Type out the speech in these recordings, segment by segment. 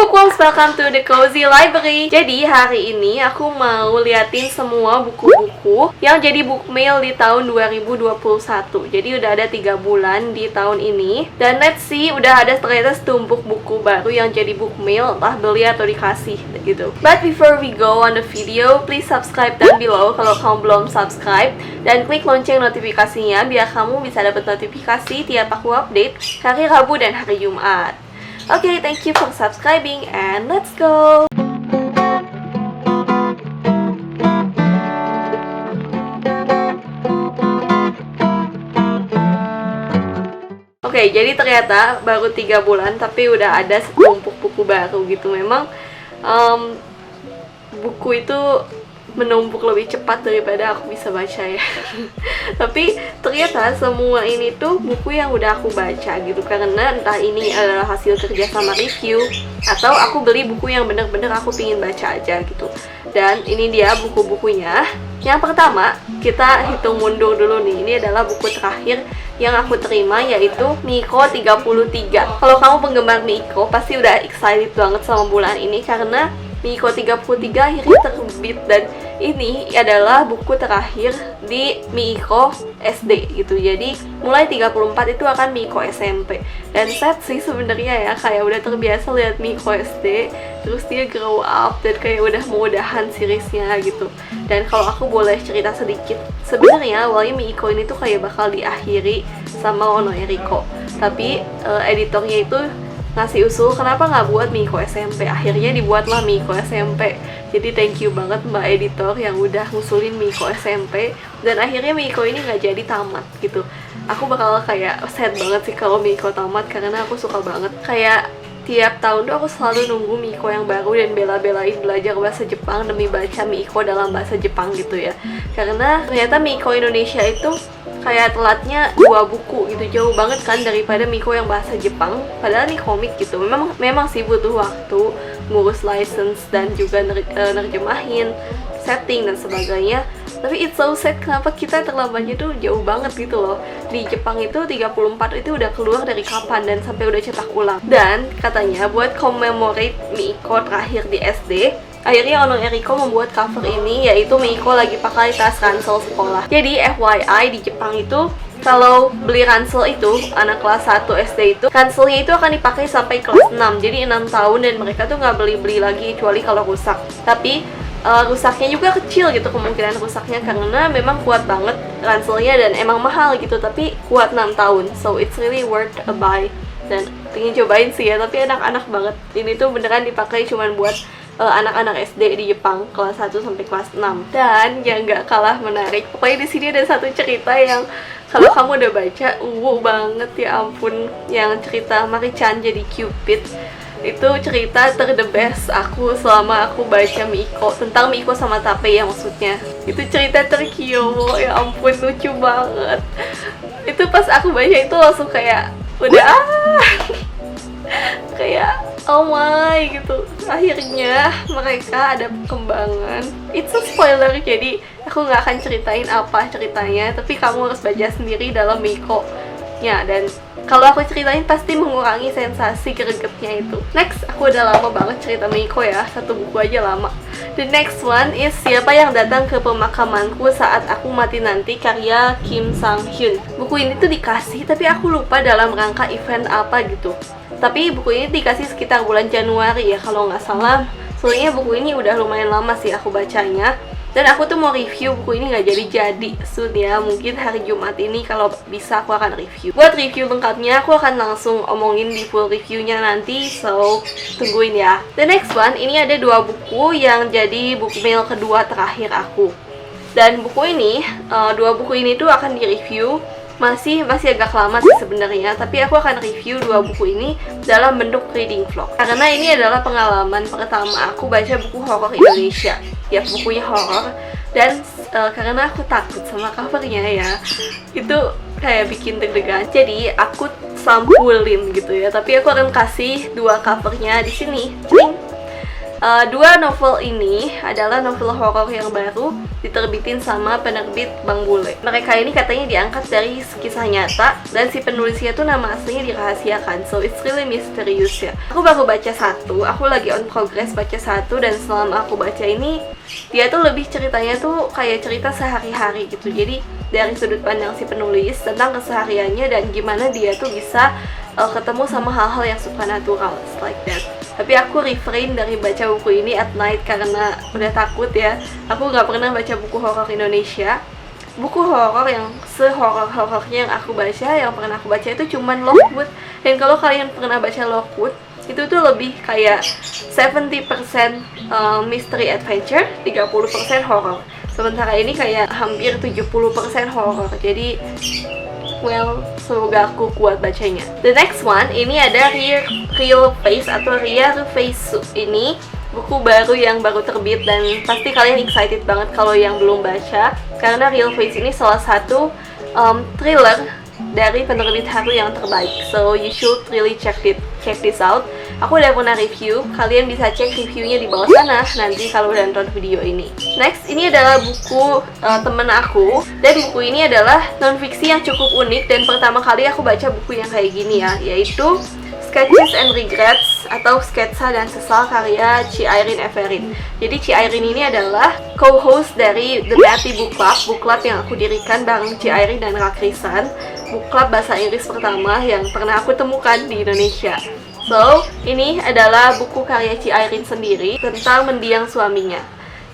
bookworms, welcome to the Cozy Library. Jadi hari ini aku mau liatin semua buku-buku yang jadi book mail di tahun 2021. Jadi udah ada 3 bulan di tahun ini. Dan let's see, udah ada ternyata setumpuk buku baru yang jadi book mail, entah beli atau dikasih gitu. But before we go on the video, please subscribe down below kalau kamu belum subscribe. Dan klik lonceng notifikasinya biar kamu bisa dapat notifikasi tiap aku update hari Rabu dan hari Jumat. Okay, thank you for subscribing and let's go! Oke, jadi ternyata baru 3 bulan tapi udah ada setumpuk buku baru gitu. Memang buku itu menumpuk lebih cepat daripada aku bisa baca ya. Tapi ternyata semua ini tuh buku yang udah aku baca gitu, karena entah ini adalah hasil kerja sama review atau aku beli buku yang bener-bener aku pingin baca aja gitu. Dan ini dia buku-bukunya. Yang pertama, kita hitung mundur dulu nih. Ini adalah buku terakhir yang aku terima, yaitu Miko 33. Kalau kamu penggemar Miko pasti udah excited banget sama bulan ini karena Miko 33 akhirnya terbit, dan ini adalah buku terakhir di Miko SD gitu. Jadi mulai 34 itu akan Miko SMP. Dan sad sih sebenarnya ya, kayak udah terbiasa lihat Miko SD, terus dia grow up dan kayak udah mau udahan seriesnya gitu. Dan kalau aku boleh cerita sedikit, sebenarnya awalnya Miko ini tuh kayak bakal diakhiri sama Ono Eriko. Tapi editornya itu ngasih usul kenapa nggak buat Miko SMP. Akhirnya dibuatlah Miko SMP. Jadi thank you banget mbak editor yang udah ngusulin Miko SMP. Dan akhirnya Miko ini nggak jadi tamat gitu. Aku bakal kayak sad banget sih kalau Miko tamat, karena aku suka banget. Kayak tiap tahun tuh aku selalu nunggu Miko yang baru dan bela-belain belajar bahasa Jepang demi baca Miko dalam bahasa Jepang gitu ya. Karena ternyata Miko Indonesia itu kayak telatnya 2 buku gitu, jauh banget kan daripada Miko yang bahasa Jepang. Padahal ini komik gitu, memang sih butuh waktu ngurus license dan juga nerjemahin, setting dan sebagainya. Tapi it's so sad, kenapa kita terlambatnya tuh jauh banget gitu loh. Di Jepang itu 34 itu udah keluar dari kapan dan sampai udah cetak ulang. Dan katanya buat commemorate Miko terakhir di SD, akhirnya Ono Eriko membuat cover ini, yaitu Miko lagi pakai tas ransel sekolah. Jadi FYI, di Jepang itu kalau beli ransel itu, anak kelas 1 SD itu, ranselnya itu akan dipakai sampai kelas 6. Jadi 6 tahun dan mereka tuh nggak beli-beli lagi kecuali kalau rusak. Tapi rusaknya juga kecil gitu, kemungkinan rusaknya, karena memang kuat banget ranselnya dan emang mahal gitu, tapi kuat 6 tahun. So it's really worth a buy. Dan pengen cobain sih ya, tapi enak-enak banget. Ini tuh beneran dipakai cuman buat anak-anak SD di Jepang kelas 1 sampai kelas 6. Dan yang gak kalah menarik, pokoknya di sini ada satu cerita yang kalau kamu udah baca banget ya ampun, yang cerita Mari-chan jadi Cupid. Itu cerita the best aku selama aku baca Miko, tentang Miko sama Tape ya maksudnya. Itu cerita terkiowo, ya ampun lucu banget. Itu pas aku baca itu langsung kayak udah kayak oh my gitu. Akhirnya mereka ada perkembangan. It's a spoiler, jadi aku nggak akan ceritain apa ceritanya, tapi kamu harus baca sendiri dalam Miko ya. Dan kalau aku ceritain pasti mengurangi sensasi gregetnya itu. Next, aku udah lama banget cerita Miko ya, satu buku aja lama. The next one is Siapa Yang Datang ke Pemakamanku Saat Aku Mati Nanti, karya Kim Sang Hyun. Buku ini tuh dikasih tapi aku lupa dalam rangka event apa gitu. Tapi buku ini dikasih sekitar bulan Januari ya kalau nggak salah. Soalnya buku ini udah lumayan lama sih aku bacanya. Dan aku tuh mau review buku ini nggak jadi soon ya. Mungkin hari Jumat ini kalau bisa aku akan review. Buat review lengkapnya aku akan langsung omongin di full reviewnya nanti. So tungguin ya. The next one, ini ada 2 buku yang jadi book mail kedua terakhir aku. Dan buku ini, 2 buku ini tuh akan direview masih agak lama sih sebenarnya, tapi aku akan review 2 buku ini dalam bentuk reading vlog. Karena ini adalah pengalaman pertama aku baca buku horor Indonesia. Ya, bukunya horor, dan karena aku takut sama covernya ya, itu kayak bikin deg-degan. Jadi aku sampulin gitu ya, tapi aku akan kasih 2 covernya di sini. Cling. Dua novel ini adalah novel horor yang baru diterbitin sama penerbit Bang Bule. Mereka ini katanya diangkat dari kisah nyata dan si penulisnya tuh nama aslinya dirahasiakan. So it's really mysterious ya. Aku baru baca satu, aku lagi on progress baca satu, dan selama aku baca ini dia tuh lebih ceritanya tuh kayak cerita sehari-hari gitu. Jadi dari sudut pandang si penulis tentang kesehariannya dan gimana dia tuh bisa ketemu sama hal-hal yang supernatural, like that. Tapi aku refrain dari baca buku ini at night karena udah takut ya. Aku nggak pernah baca buku horor Indonesia. Buku horor yang sehoror-horornya yang aku baca, yang pernah aku baca itu cuman Lockwood. Dan kalau kalian pernah baca Lockwood, itu tuh lebih kayak 70% mystery adventure, 30% horor. Sementara ini kayak hampir 70% horor. Jadi well, semoga aku kuat bacanya. The next one, ini ada Real Face atau Real Face. Ini buku baru yang baru terbit dan pasti kalian excited banget kalau yang belum baca, karena Real Face ini salah satu thriller dari penerbit Haru yang terbaik. So you should really check this out. Aku udah pernah review, kalian bisa cek reviewnya di bawah sana nanti kalau udah nonton video ini. Next, ini adalah buku temen aku, dan buku ini adalah non-fiksi yang cukup unik dan pertama kali aku baca buku yang kayak gini ya, yaitu Sketches and Regrets atau Sketsa dan Sesal karya Ci Airin Everin. Jadi Ci Airin ini adalah co-host dari The Betty Book Club yang aku dirikan bareng Ci Airin dan Rakrisan, book club bahasa Inggris pertama yang pernah aku temukan di Indonesia. So, ini adalah buku karya Ci Airin sendiri tentang mendiang suaminya.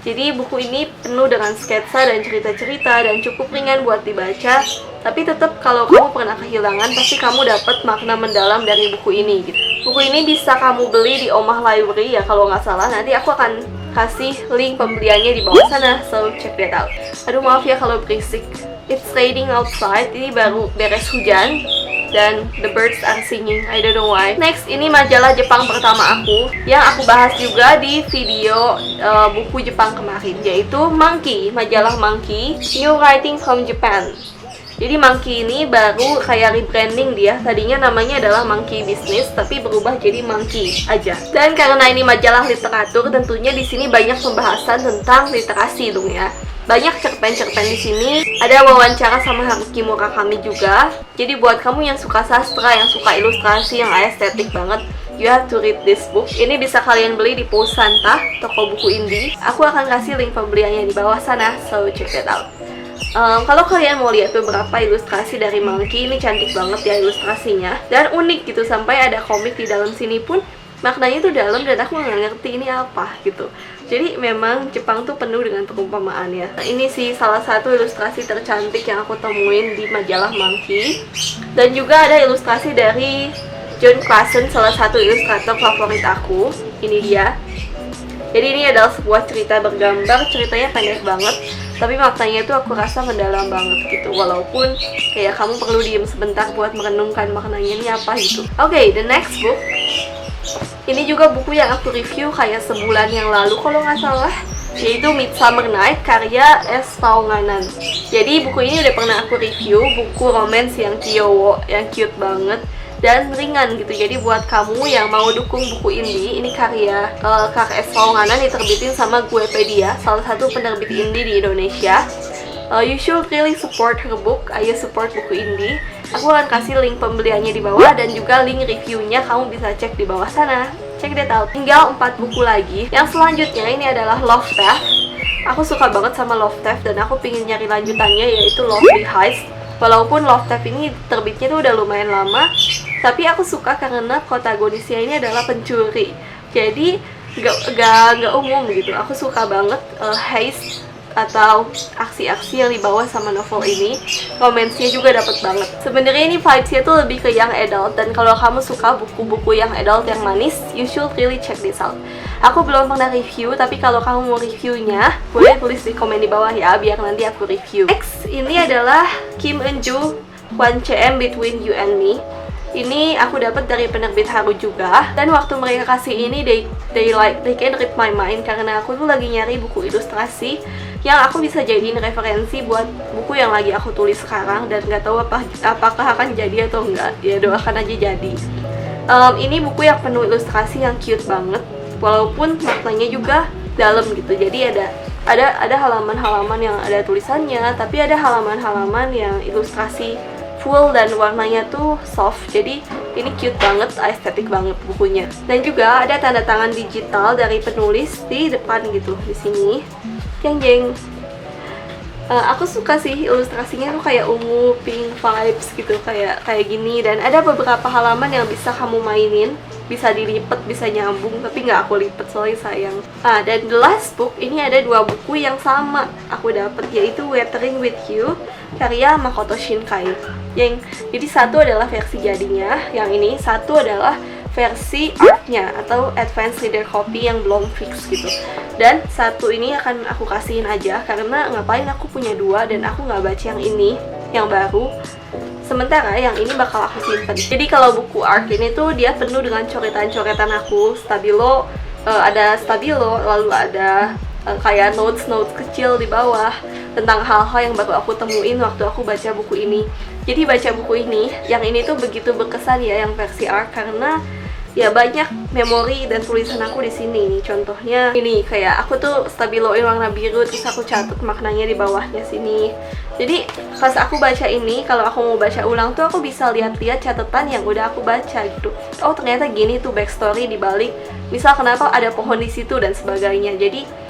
Jadi buku ini penuh dengan sketsa dan cerita-cerita dan cukup ringan buat dibaca. Tapi tetap kalau kamu pernah kehilangan, pasti kamu dapat makna mendalam dari buku ini gitu. Buku ini bisa kamu beli di Omah Library ya kalau nggak salah. Nanti aku akan kasih link pembeliannya di bawah sana, so check that out. Aduh maaf ya kalau berisik. It's raining outside, ini baru beres hujan dan the birds are singing, I don't know why. Next, ini majalah Jepang pertama aku yang aku bahas juga di video buku Jepang kemarin, yaitu Monkey, majalah Monkey, New Writing from Japan. Jadi Monkey ini baru kayak rebranding dia. Tadinya namanya adalah Monkey Business, tapi berubah jadi Monkey aja. Dan karena ini majalah literatur, tentunya di sini banyak pembahasan tentang literasi dong ya. Banyak cerpen-cerpen di sini. Ada wawancara sama Haruki Murakami juga. Jadi buat kamu yang suka sastra, yang suka ilustrasi, yang estetik banget, you have to read this book. Ini bisa kalian beli di Pos Santa, toko buku indie. Aku akan kasih link pembeliannya di bawah sana, so check it out. Kalau kalian mau lihat beberapa ilustrasi dari Monkey, ini cantik banget ya ilustrasinya. Dan unik gitu, sampai ada komik di dalam sini pun maknanya tuh dalam dan aku nggak ngerti ini apa gitu. Jadi memang Jepang tuh penuh dengan perumpamaan ya. Nah, ini sih salah satu ilustrasi tercantik yang aku temuin di majalah Monkey. Dan juga ada ilustrasi dari John Claassen, salah satu ilustrator favorit aku. Ini dia. Jadi ini adalah sebuah cerita bergambar, ceritanya pendek banget, tapi maknanya tuh aku rasa mendalam banget gitu. Walaupun kayak kamu perlu diem sebentar buat merenungkan maknanya ini apa gitu. Oke, the next book. Ini juga buku yang aku review kayak sebulan yang lalu kalau nggak salah, yaitu Midsummer Night karya S. Taunganan. Jadi buku ini udah pernah aku review, buku romance yang kyowo, yang cute banget dan ringan gitu. Jadi buat kamu yang mau dukung buku indie, ini karya Kak S. Taunganan diterbitin sama Guepedia, salah satu penerbit indie di Indonesia. You should really support her book. Ayo support buku indie. Aku akan kasih link pembeliannya di bawah dan juga link reviewnya, kamu bisa cek di bawah sana. Check that out. Tinggal 4 buku lagi. Yang selanjutnya ini adalah Love Theft. Aku suka banget sama Love Theft dan aku pingin nyari lanjutannya, yaitu Lovely Heist. Walaupun Love Theft ini terbitnya tuh udah lumayan lama, tapi aku suka karena protagonisnya ini adalah pencuri. Jadi gak umum gitu. Aku suka banget heist atau aksi-aksi yang dibawa sama novel ini. Romansnya juga dapet banget. Sebenarnya ini vibes-nya tuh lebih ke young adult, dan kalau kamu suka buku-buku young adult yang manis, you should really check this out. Aku belum pernah review, tapi kalau kamu mau reviewnya, boleh tulis di komen di bawah ya, biar nanti aku review. Next, ini adalah Kim Eun-joo, 1cm Between You and Me. Ini aku dapat dari penerbit Haru juga, dan waktu mereka kasih ini they can read my mind, karena aku tuh lagi nyari buku ilustrasi yang aku bisa jadiin referensi buat buku yang lagi aku tulis sekarang, dan nggak tahu apakah akan jadi atau enggak. Ya doakan aja jadi. Ini buku yang penuh ilustrasi yang cute banget. walaupun maknanya juga dalam gitu. Jadi ada halaman-halaman yang ada tulisannya, tapi ada halaman-halaman yang ilustrasi full dan warnanya tuh soft. Jadi ini cute banget, estetik banget bukunya. Dan juga ada tanda tangan digital dari penulis di depan gitu, di sini. Jeng jeng. Aku suka sih ilustrasinya tuh kayak ungu, pink vibes gitu, kayak gini. Dan ada beberapa halaman yang bisa kamu mainin, bisa dilipet, bisa nyambung, tapi nggak aku lipet soalnya sayang. Dan the last book, ini ada 2 buku yang sama aku dapet, yaitu Weathering with You karya Makoto Shinkai. Jadi satu adalah versi jadinya, yang ini satu adalah versi artnya atau advance reader copy yang belum fix gitu. Dan satu ini akan aku kasihin aja karena ngapain aku punya 2 dan aku nggak baca yang ini, yang baru. Sementara yang ini bakal aku simpen. Jadi kalau buku art ini tuh dia penuh dengan coretan-coretan aku, stabilo, ada stabilo, lalu ada kayak notes kecil di bawah tentang hal-hal yang baru aku temuin waktu aku baca buku ini. Jadi baca buku ini, yang ini tuh begitu berkesan ya yang versi art, karena ya banyak memori dan tulisan aku di sini nih. Contohnya ini, kayak aku tuh stabiloin warna biru, terus aku catat maknanya di bawahnya sini. Jadi pas aku baca ini, kalau aku mau baca ulang tuh aku bisa lihat-lihat catatan yang udah aku baca gitu. Oh ternyata gini tuh backstory di balik, misal kenapa ada pohon di situ dan sebagainya. Jadi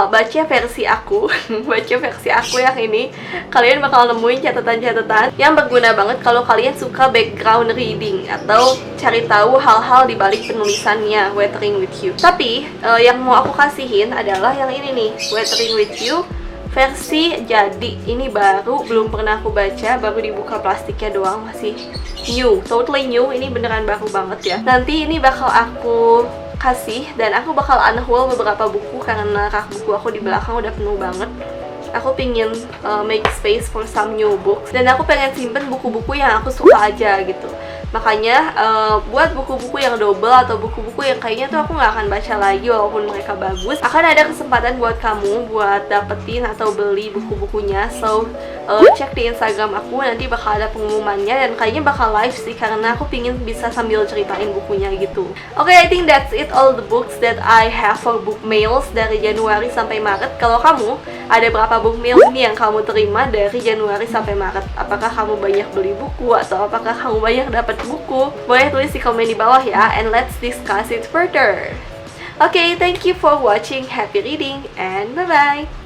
baca versi aku baca versi aku yang ini, kalian bakal nemuin catatan-catatan yang berguna banget kalau kalian suka background reading atau cari tahu hal-hal di balik penulisannya Weathering with You. Tapi yang mau aku kasihin adalah yang ini nih, Weathering with You versi jadi. Ini baru, belum pernah aku baca, baru dibuka plastiknya doang, masih new, totally new. Ini beneran baru banget ya. Nanti ini bakal aku kasih, dan aku bakal unhaul beberapa buku karena rak buku aku di belakang udah penuh banget. Aku pingin make space for some new books, dan aku pengen simpen buku-buku yang aku suka aja gitu. Makanya buat buku-buku yang double atau buku-buku yang kayaknya tuh aku nggak akan baca lagi walaupun mereka bagus, akan ada kesempatan buat kamu buat dapetin atau beli buku-bukunya. So cek di Instagram aku, nanti bakal ada pengumumannya, dan kayaknya bakal live sih karena aku pingin bisa sambil ceritain bukunya gitu. Oke, I think that's it, all the books that I have for book mails dari Januari sampai Maret. Kalau kamu, ada berapa book mail ini yang kamu terima dari Januari sampai Maret? Apakah kamu banyak beli buku atau apakah kamu banyak dapat buku? Boleh tulis di komen di bawah ya, and let's discuss it further. Okay, thank you for watching. Happy reading and bye-bye.